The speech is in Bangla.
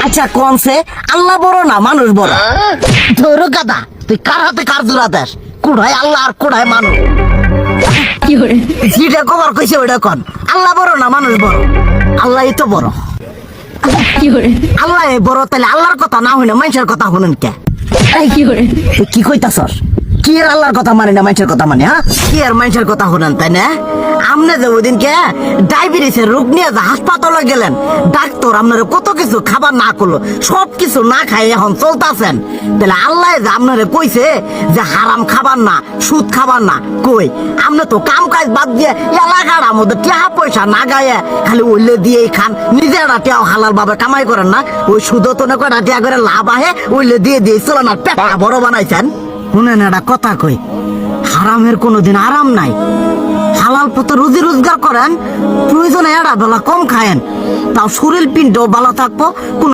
আচ্ছা কোনছে আল্লাহ বড় না মানুষ বড়? ধরো গাদা, তুই কার হাতে কার জোড়া দেশ? কুড়াই আল্লাহ আর কুড়াই মানুষ। যেটা কবার কইছে ওইটা কন। আল্লাহ বড় না মানুষ বড়? আল্লাহই তো বড়। আল্লাহ বড়, তাহলে আল্লাহর কথা না হইলে মানুষের কথা শুনেন কে? তুই কি কইতাছস? কি আর আল্লাহর কথা মানে না মানুষের কথা মানে? হ্যাঁ, কি আর মানুষের কথা শুনেন তাই না? আমনে যে ওই দিনকে ডায়াবেটিসের রোগ নিয়ে যে হাসপাতালে গেলেন, ডাক্তার আপনার কত কিছু খাবার না করলো, সব কিছু না খাই এখন চলতেছেন। তাহলে আল্লাহ যে আপনারে কইছে যে হারাম খাবার না, সুদ খাবার না, কই আপনি তো কাম কাজ বাদ দিয়ে এলাকার মধ্যে টাকা পয়সা না গায়ে খালি ওইলে দিয়েই খান, নিজেরা টিয়াও হালাল ভাবে কামাই করেন না, ওই সুদ তো না কয়টা টিয়া করে লাভ আহে ওইলে দিয়ে দিয়ে চলেন আর পেট বড় বানাইছেন। শুনেন একটা কথা কই, হারামের কোনোদিন আরাম নাই। হালাল পথে রুজি রোজগার করেন, প্রয়োজনে এড়া বেলা কম খায়েন, তাও শরীর পিণ্ডও ভালো থাকবো।